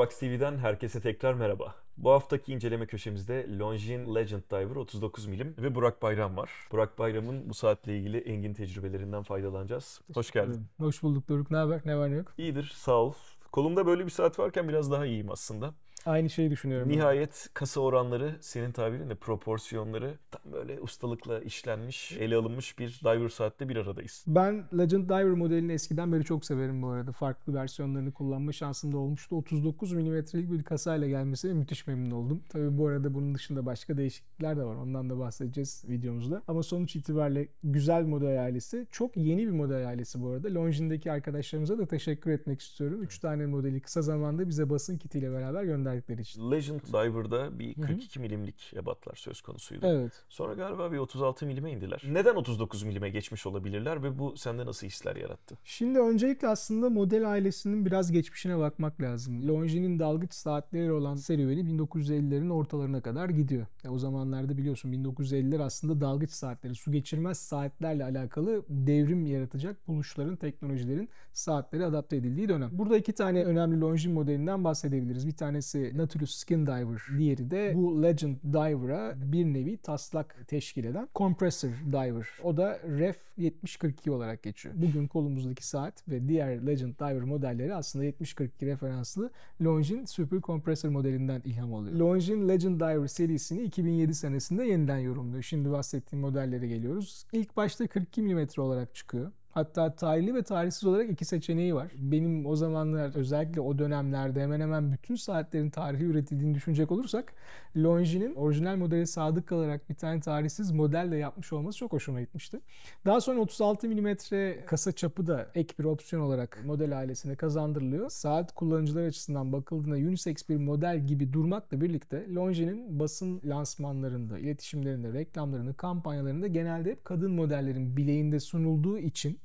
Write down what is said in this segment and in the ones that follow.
Bucks TV'den herkese tekrar merhaba. Bu haftaki inceleme köşemizde Longines Legend Diver 39 milim ve Burak Bayram var. Burak Bayram'ın bu saatle ilgili engin tecrübelerinden faydalanacağız. Hoş geldin. Hoş bulduk Doruk. Ne haber? Ne var ne yok? İyidir, sağ ol. Kolumda böyle bir saat varken biraz daha iyiyim aslında. Aynı şeyi düşünüyorum. Nihayet kasa oranları, senin tabirinle proporsiyonları tam böyle ustalıkla işlenmiş, ele alınmış bir diver saatte bir aradayız. Ben Legend Diver modelini eskiden beri çok severim bu arada. Farklı versiyonlarını kullanma şansım da olmuştu. 39 milimetrelik bir kasayla gelmesine müthiş memnun oldum. Tabii bu arada bunun dışında başka değişiklikler de var. Ondan da bahsedeceğiz videomuzda. Ama sonuç itibariyle güzel bir model ailesi. Çok yeni bir model ailesi bu arada. Longines'deki arkadaşlarımıza da teşekkür etmek istiyorum. 3 tane modeli kısa zamanda bize basın kitiyle beraber gönderdikleri için. Legend Diver'da bir 42 milimlik ebatlar söz konusuydu. Evet. Sonra galiba bir 36 milime indiler. Neden 39 milime geçmiş olabilirler ve bu sende nasıl hisler yarattı? Şimdi öncelikle aslında model ailesinin biraz geçmişine bakmak lazım. Longines'in dalgıç saatleri olan serüveni 1950'lerin ortalarına kadar gidiyor. O zamanlarda biliyorsun 1950'ler aslında dalgıç saatleri, su geçirmez saatlerle alakalı devrim yaratacak buluşların, teknolojilerin saatleri adapte edildiği dönem. Burada iki tane önemli Longines modelinden bahsedebiliriz. Bir tanesi Nautilus Skin Diver, diğeri de bu Legend Diver'a bir nevi taslak teşkil eden Compressor Diver. O da Ref 7042 olarak geçiyor. Bugün kolumuzdaki saat ve diğer Legend Diver modelleri aslında 7042 referanslı Longines Super Compressor modelinden ilham alıyor. Longines Legend Diver serisini 2007 senesinde yeniden yorumluyor. Şimdi bahsettiğim modellere geliyoruz. İlk başta 42 mm olarak çıkıyor. Hatta tarihli ve tarihsiz olarak iki seçeneği var. Benim o zamanlar özellikle o dönemlerde hemen hemen bütün saatlerin tarihi üretildiğini düşünecek olursak Longines'in orijinal modeli sadık kalarak bir tane tarihsiz modelle yapmış olması çok hoşuma gitmişti. Daha sonra 36 mm kasa çapı da ek bir opsiyon olarak model ailesine kazandırılıyor. Saat kullanıcılar açısından bakıldığında unisex bir model gibi durmakla birlikte Longines'in basın lansmanlarında, iletişimlerinde, reklamlarında, kampanyalarında genelde hep kadın modellerin bileğinde sunulduğu için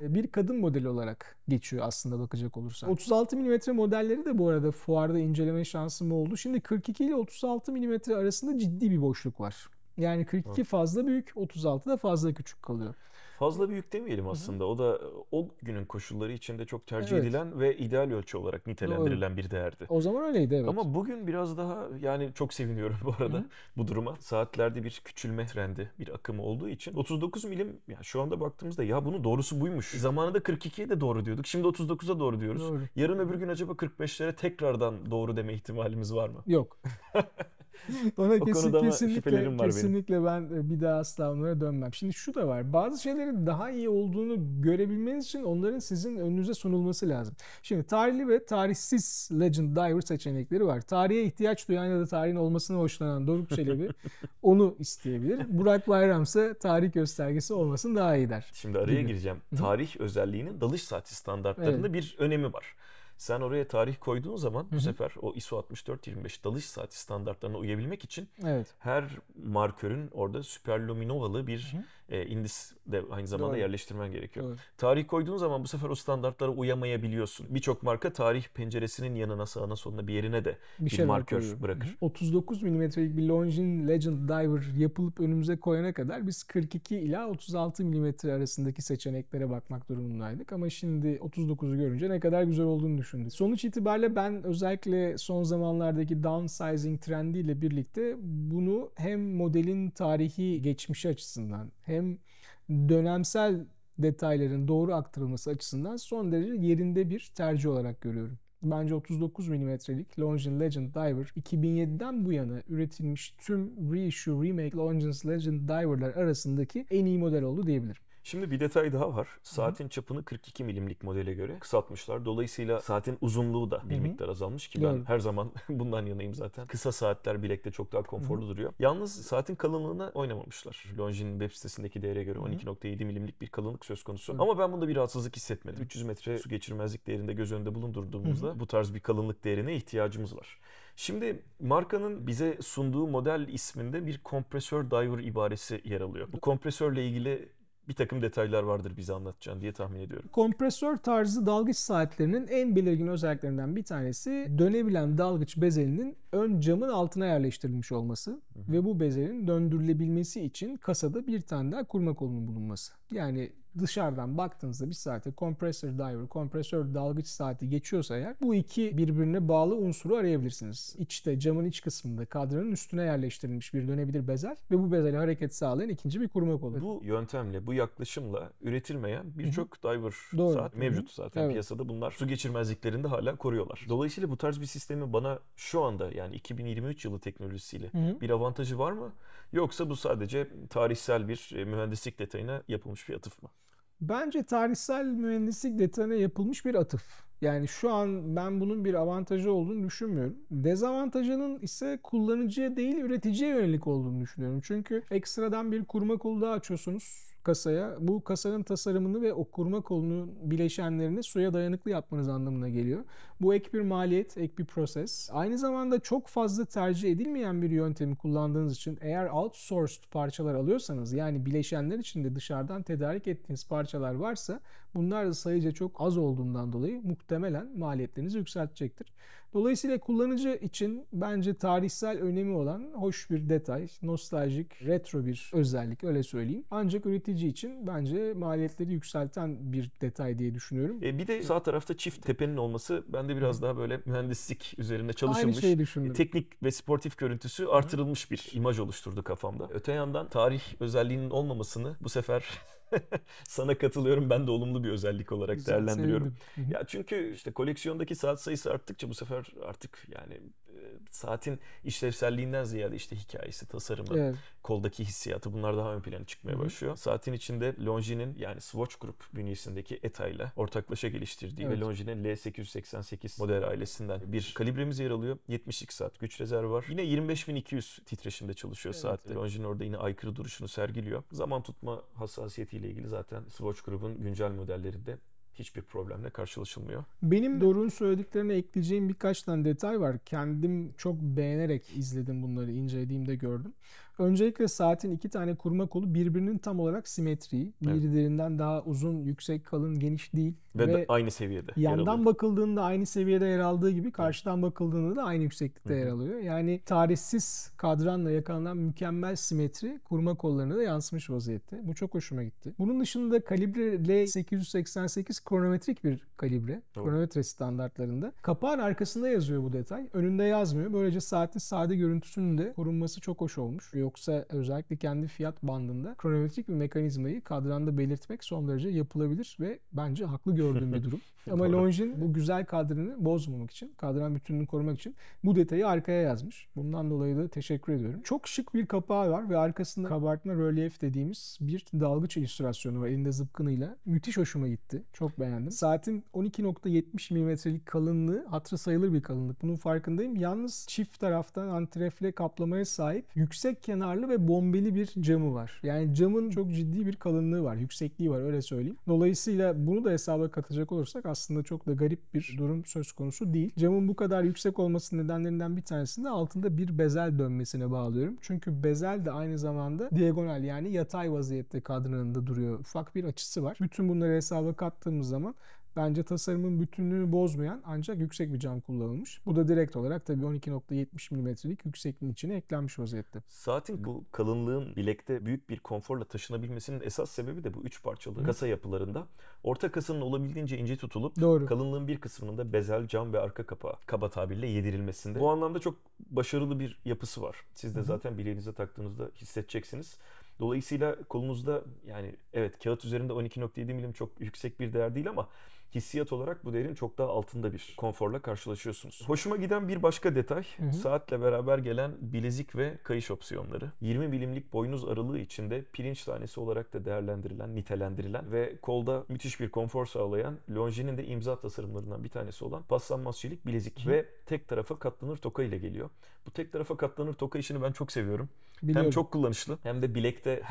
bir kadın modeli olarak geçiyor aslında bakacak olursak. 36 mm modelleri de bu arada fuarda inceleme şansım oldu. Şimdi 42 ile 36 mm arasında ciddi bir boşluk var. Yani 42 fazla büyük, 36 da fazla küçük kalıyor. Fazla büyük demeyelim aslında. O da o günün koşulları içinde çok tercih Evet. edilen ve ideal ölçü olarak nitelendirilen bir değerdi. O zaman öyleydi, evet. Ama bugün biraz daha, yani çok seviniyorum bu arada bu duruma. Saatlerde bir küçülme trendi, bir akımı olduğu için 39 milim, yani şu anda baktığımızda ya bunun doğrusu buymuş. Zamanında 42'ye de doğru diyorduk. Şimdi 39'a doğru diyoruz. Doğru. Yarın öbür gün acaba 45'lere tekrardan doğru deme ihtimalimiz var mı? Yok. Ona O konuda ama şüphelerim var benim. kesinlikle ben bir daha asla onlara dönmem. Şimdi şu da var. Bazı şeylerin daha iyi olduğunu görebilmeniz için onların sizin önünüze sunulması lazım. Şimdi tarihli ve tarihsiz Legend Diver seçenekleri var. Tarihe ihtiyaç duyan ya da tarihin olmasına hoşlanan Doruk Çelebi onu isteyebilir. Burak Bayram ise tarih göstergesi olmasın daha iyi der. Şimdi araya gireceğim. Tarih özelliğinin dalış saati standartlarında bir önemi var. Sen oraya tarih koyduğun zaman bu sefer o ISO 6425 dalış saati standartlarına uyabilmek için her markörün orada süperluminovalı bir indis de aynı zamanda yerleştirmen gerekiyor. Doğru. Tarih koyduğun zaman bu sefer o standartlara uyamayabiliyorsun. Birçok marka tarih penceresinin yanına, sağına, soluna bir yerine de bir markör bırakır. 39 mm'lik bir Longines Legend Diver yapılıp önümüze koyana kadar biz 42 ila 36 mm arasındaki seçeneklere bakmak durumundaydık. Ama şimdi 39'u görünce ne kadar güzel olduğunu düşündüm. Sonuç itibariyle ben özellikle son zamanlardaki downsizing trendiyle birlikte bunu hem modelin tarihi geçmişi açısından hem dönemsel detayların doğru aktarılması açısından son derece yerinde bir tercih olarak görüyorum. Bence 39 mm'lik Longines Legend Diver 2007'den bu yana üretilmiş tüm reissue, remake Longines Legend Diver'lar arasındaki en iyi model oldu diyebilirim. Şimdi bir detay daha var. Saatin çapını 42 milimlik modele göre kısaltmışlar. Dolayısıyla saatin uzunluğu da bir miktar azalmış ki ben her zaman bundan yanayım zaten. Kısa saatler bilekte çok daha konforlu duruyor. Yalnız saatin kalınlığına oynamamışlar. Longines'in web sitesindeki değere göre 12.7 milimlik bir kalınlık söz konusu. Ama ben bunda bir rahatsızlık hissetmedim. 300 metre su geçirmezlik değerinde göz önünde bulundurduğumuzda bu tarz bir kalınlık değerine ihtiyacımız var. Şimdi markanın bize sunduğu model isminde bir kompresör diver ibaresi yer alıyor. Bu kompresörle ilgili bir takım detaylar vardır bize anlatacağın diye tahmin ediyorum. Kompresör tarzı dalgıç saatlerinin en belirgin özelliklerinden bir tanesi dönebilen dalgıç bezelinin ön camın altına yerleştirilmiş olması ve bu bezelin döndürülebilmesi için kasada bir tane daha kurma kolunun bulunması. Yani dışarıdan baktığınızda bir saate kompresör diver, kompresör dalgıç saati geçiyorsa eğer bu iki birbirine bağlı unsuru arayabilirsiniz. İçte camın iç kısmında kadranın üstüne yerleştirilmiş bir dönebilir bezel ve bu bezeli hareket sağlayan ikinci bir kurma kolu. Bu yöntemle, bu yaklaşımla üretilmeyen birçok diver Doğru. saat mevcut zaten Evet. piyasada. Bunlar su geçirmezliklerini de hala koruyorlar. Dolayısıyla bu tarz bir sistemi bana şu anda yani 2023 yılı teknolojisiyle bir avantajı var mı? Yoksa bu sadece tarihsel bir mühendislik detayına yapılmış bir atıf mı? Bence tarihsel mühendislik detayına yapılmış bir atıf. Yani şu an ben bunun bir avantajı olduğunu düşünmüyorum. Dezavantajının ise kullanıcıya değil üreticiye yönelik olduğunu düşünüyorum. Çünkü ekstradan bir kurma kolu daha açıyorsunuz kasaya. Bu kasanın tasarımını ve o kurma kolunun bileşenlerini suya dayanıklı yapmanız anlamına geliyor. Bu ek bir maliyet, ek bir proses. Aynı zamanda çok fazla tercih edilmeyen bir yöntemi kullandığınız için eğer outsourced parçalar alıyorsanız yani bileşenler içinde dışarıdan tedarik ettiğiniz parçalar varsa bunlar da sayıca çok az olduğundan dolayı muhtemelen maliyetlerinizi yükseltecektir. Dolayısıyla kullanıcı için bence tarihsel önemi olan hoş bir detay, nostaljik, retro bir özellik öyle söyleyeyim. Ancak üretici için bence maliyetleri yükselten bir detay diye düşünüyorum. Bir de sağ tarafta çift tepenin olması bende biraz daha böyle mühendislik üzerine çalışılmış, Aynı şeyi düşündüm. teknik ve sportif görüntüsü artırılmış bir imaj oluşturdu kafamda. Öte yandan tarih özelliğinin olmamasını bu sefer sana katılıyorum. Ben de olumlu bir özellik olarak Güzel, değerlendiriyorum. sevindim. Ya çünkü işte koleksiyondaki saat sayısı arttıkça bu sefer artık yani saatin işlevselliğinden ziyade işte hikayesi, tasarımı, Evet. koldaki hissiyatı bunlar daha ön plana çıkmaya başlıyor. Saatin içinde Longines yani Swatch Group bünyesindeki ETA ile ortaklaşa geliştirdiği ve Longines'in L888 model ailesinden bir kalibremiz yer alıyor. 72 saat güç rezervi var. Yine 25.200 titreşimde çalışıyor saatte. Longines orada yine aykırı duruşunu sergiliyor. Zaman tutma hassasiyetiyle ilgili zaten Swatch Group'un güncel modellerinde hiçbir problemle karşılaşılmıyor. Benim Doruk'un söylediklerine ekleyeceğim birkaç tane detay var. Kendim çok beğenerek izledim bunları, incelediğimde gördüm. Öncelikle saatin iki tane kurma kolu birbirinin tam olarak simetriği. Birbirinden daha uzun, yüksek, kalın, geniş değil. Ve aynı seviyede yandan bakıldığında aynı seviyede yer aldığı gibi karşıdan bakıldığında da aynı yükseklikte yer alıyor. Yani tarihsiz kadranla yakalanan mükemmel simetri kurma kollarına da yansımış vaziyette. Bu çok hoşuma gitti. Bunun dışında kalibre L888 kronometrik bir kalibre. Kronometre standartlarında. Kapağın arkasında yazıyor bu detay. Önünde yazmıyor. Böylece saatin sade görüntüsünün de korunması çok hoş olmuş. Yoksa özellikle kendi fiyat bandında kronometrik bir mekanizmayı kadranda belirtmek son derece yapılabilir ve bence haklı gördüğüm bir durum. Ama Longines bu güzel kadranı bozmamak için, kadran bütünlüğünü korumak için bu detayı arkaya yazmış. Bundan dolayı da teşekkür ediyorum. Çok şık bir kapağı var ve arkasında kabartma rölyef dediğimiz bir dalgıç illüstrasyonu var elinde zıpkınıyla. Müthiş hoşuma gitti. Çok beğendim. Saatin 12.70 milimetrelik kalınlığı hatırı sayılır bir kalınlık. Bunun farkındayım. Yalnız çift taraftan antrefle kaplamaya sahip yüksek kenarlı ve bombeli bir camı var. Yani camın çok ciddi bir kalınlığı var. Yüksekliği var öyle söyleyeyim. Dolayısıyla bunu da hesaba katacak olursak aslında çok da garip bir durum söz konusu değil. Camın bu kadar yüksek olmasının nedenlerinden bir tanesini de altında bir bezel dönmesine bağlıyorum. Çünkü bezel de aynı zamanda diagonal yani yatay vaziyette kadranında duruyor. Ufak bir açısı var. Bütün bunları hesaba kattığımız zaman bence tasarımın bütünlüğünü bozmayan ancak yüksek bir cam kullanılmış. Bu da direkt olarak tabii 12.70 milimetrelik yüksekliğin içine eklenmiş vaziyette. Saatin bu kalınlığın bilekte büyük bir konforla taşınabilmesinin esas sebebi de bu üç parçalı kasa yapılarında orta kasanın olabildiğince ince tutulup kalınlığın bir kısmının da bezel, cam ve arka kapağı kaba tabirle yedirilmesinde. Bu anlamda çok başarılı bir yapısı var. Siz de zaten bileğinize taktığınızda hissedeceksiniz. Dolayısıyla kolunuzda yani evet kağıt üzerinde 12.7 milim çok yüksek bir değer değil ama hissiyat olarak bu değerin çok daha altında bir konforla karşılaşıyorsunuz. Hoşuma giden bir başka detay saatle beraber gelen bilezik ve kayış opsiyonları. 20 milimlik boynuz aralığı içinde pirinç tanesi olarak da değerlendirilen, nitelendirilen ve kolda müthiş bir konfor sağlayan Longines'in de imza tasarımlarından bir tanesi olan paslanmaz çelik bilezik ve tek tarafa katlanır toka ile geliyor. Bu tek tarafa katlanır toka işini ben çok seviyorum. Biliyorum. Hem çok kullanışlı hem de bilekte,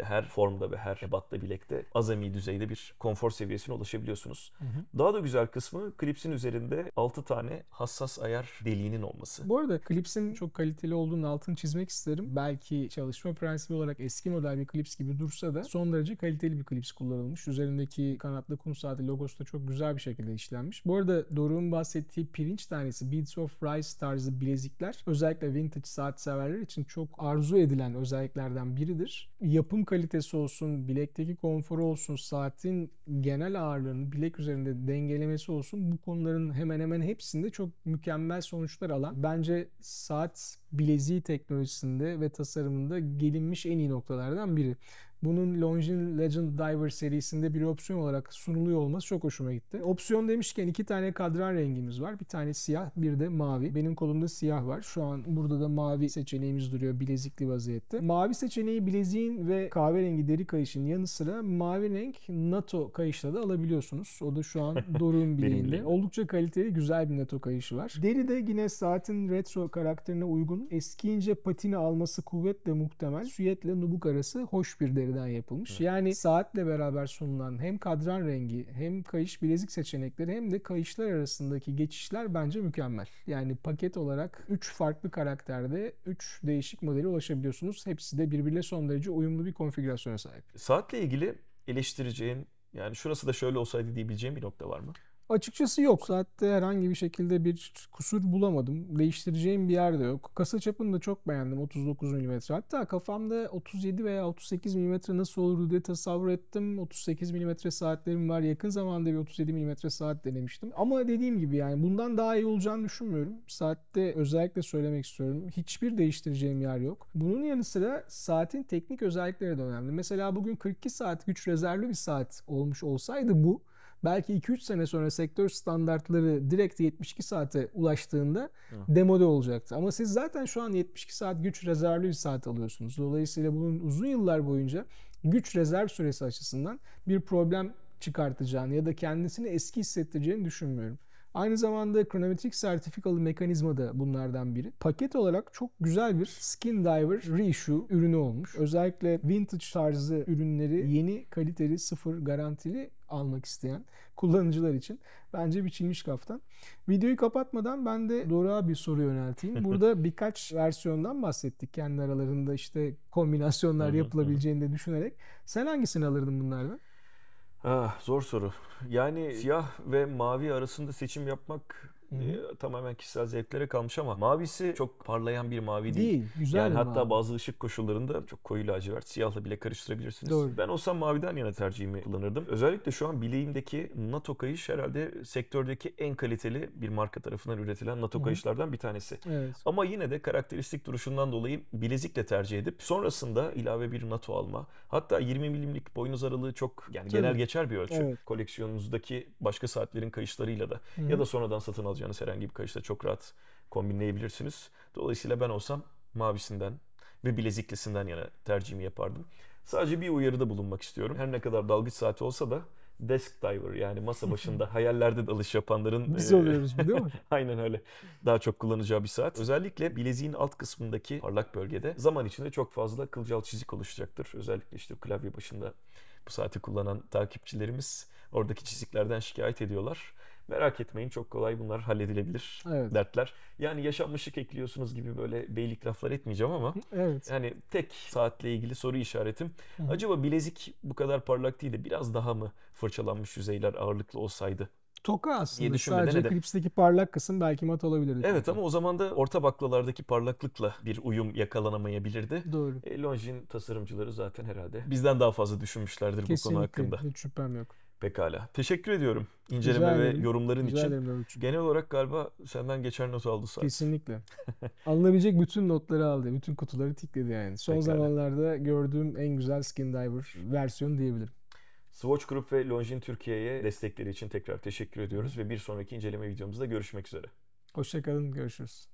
her formda ve her ebatta bilekte azami düzeyde bir konfor seviyesine ulaşabiliyorsunuz. Daha da güzel kısmı klipsin üzerinde 6 tane hassas ayar deliğinin olması. Bu arada klipsin çok kaliteli olduğunun altını çizmek isterim. Belki çalışma prensibi olarak eski model bir klips gibi dursa da son derece kaliteli bir klips kullanılmış. Üzerindeki kanatlı kum saati logosu da çok güzel bir şekilde işlenmiş. Bu arada Doruk'un bahsettiği pirinç tanesi Beads of Rice tarzı bilezikler özellikle vintage saat severler için çok arzu edilen özelliklerden biridir. bir yapım kalitesi olsun, bilekteki konforu olsun, saatin genel ağırlığını bilek üzerinde dengelemesi olsun, bu konuların hemen hemen hepsinde çok mükemmel sonuçlar alan, bence saat bileziği teknolojisinde ve tasarımında gelinmiş en iyi noktalardan biri. Bunun Longines Legend Diver serisinde bir opsiyon olarak sunuluyor olması çok hoşuma gitti. Opsiyon demişken 2 tane kadran rengimiz var. Bir tane siyah, bir de mavi. Benim kolumda siyah var. Şu an burada da mavi seçeneğimiz duruyor bilezikli vaziyette. Mavi seçeneği bileziğin ve kahverengi deri kayışın yanı sıra mavi renk NATO kayışla da alabiliyorsunuz. O da şu an Doruk'un bileğinde. Oldukça kaliteli, güzel bir NATO kayışı var. Deri de yine saatin retro karakterine uygun. Eskiyince patini alması kuvvetle muhtemel. Süetle nubuk arası hoş bir deri yapılmış. Evet. Yani saatle beraber sunulan hem kadran rengi hem kayış bilezik seçenekleri hem de kayışlar arasındaki geçişler bence mükemmel. Yani paket olarak 3 farklı karakterde 3 değişik modele ulaşabiliyorsunuz. Hepsi de birbiriyle son derece uyumlu bir konfigürasyona sahip. Saatle ilgili eleştireceğin, yani şurası da şöyle olsaydı diyebileceğim bir nokta var mı? Açıkçası yok. Saatte herhangi bir şekilde bir kusur bulamadım. Değiştireceğim bir yer de yok. Kasa çapını da çok beğendim. 39 mm. Hatta kafamda 37 veya 38 mm nasıl olur diye tasavvur ettim. 38 mm saatlerim var. Yakın zamanda bir 37 mm saat denemiştim. Ama dediğim gibi yani bundan daha iyi olacağını düşünmüyorum. Saatte özellikle söylemek istiyorum. Hiçbir değiştireceğim yer yok. Bunun yanı sıra saatin teknik özellikleri de önemli. Mesela bugün 42 saat güç rezervli bir saat olmuş olsaydı bu, belki 2-3 sene sonra sektör standartları direkt 72 saate ulaştığında demode olacaktı. Ama siz zaten şu an 72 saat güç rezervli bir saat alıyorsunuz. Dolayısıyla bunun uzun yıllar boyunca güç rezerv süresi açısından bir problem çıkartacağını ya da kendisini eski hissettireceğini düşünmüyorum. Aynı zamanda kronometrik sertifikalı mekanizma da bunlardan biri. Paket olarak çok güzel bir Skin Diver Reissue ürünü olmuş. Özellikle vintage tarzı ürünleri yeni, kaliteli, sıfır garantili almak isteyen kullanıcılar için bence biçilmiş kaftan. Videoyu kapatmadan ben de Doruk'a bir soru yönelteyim. Burada birkaç versiyondan bahsettik. Kendi aralarında işte kombinasyonlar yapılabileceğini de düşünerek. Sen hangisini alırdın bunlardan? Zor soru. Yani siyah ve mavi arasında seçim yapmak tamamen kişisel zevklere kalmış ama mavisi çok parlayan bir mavi değil. Güzel yani hatta mavi. Bazı ışık koşullarında çok koyu lacivert, siyahla bile karıştırabilirsiniz. Doğru. Ben olsam maviden yana tercihimi kullanırdım. Özellikle şu an bileğimdeki NATO kayış herhalde sektördeki en kaliteli bir marka tarafından üretilen NATO kayışlardan bir tanesi. Evet. Ama yine de karakteristik duruşundan dolayı bilezikle tercih edip sonrasında ilave bir NATO alma. Hatta 20 milimlik boynuz aralığı çok genel geçer bir ölçü. Evet. Koleksiyonunuzdaki başka saatlerin kayışlarıyla da ya da sonradan satın alacağınız herhangi bir kayışla çok rahat kombinleyebilirsiniz. Dolayısıyla ben olsam mavisinden ve bileziklisinden yana tercihimi yapardım. Sadece bir uyarıda bulunmak istiyorum. Her ne kadar dalgıç saati olsa da desk diver, yani masa başında hayallerde dalış yapanların biz oluyoruz değil mi? Aynen öyle. Daha çok kullanacağı bir saat. Özellikle bileziğin alt kısmındaki parlak bölgede zaman içinde çok fazla kılcal çizik oluşacaktır. Özellikle işte klavye başında bu saati kullanan takipçilerimiz oradaki çiziklerden şikayet ediyorlar. Merak etmeyin, çok kolay, bunlar halledilebilir dertler. Yani yaşam ışık ekliyorsunuz gibi böyle beylik laflar etmeyeceğim ama yani tek saatle ilgili soru işaretim. Acaba bilezik bu kadar parlak değil de biraz daha mı fırçalanmış yüzeyler ağırlıklı olsaydı? Toka aslında sadece klipsteki parlak kısım belki mat olabilirdi. Evet ama o zaman da orta baklalardaki parlaklıkla bir uyum yakalanamayabilirdi. Doğru. Longines tasarımcıları zaten herhalde bizden daha fazla düşünmüşlerdir bu konu hakkında. Kesinlikle, hiç şüphem yok. Pekala. Teşekkür ediyorum inceleme ve yorumların için. Için. Genel olarak galiba senden geçer not aldı saat. Kesinlikle. Alınabilecek bütün notları aldı. Bütün kutuları tikledi yani. Son zamanlarda gördüğüm en güzel Skin Diver versiyonu diyebilirim. Swatch Group ve Longines Türkiye'ye destekleri için tekrar teşekkür ediyoruz ve bir sonraki inceleme videomuzda görüşmek üzere. Hoşça kalın, görüşürüz.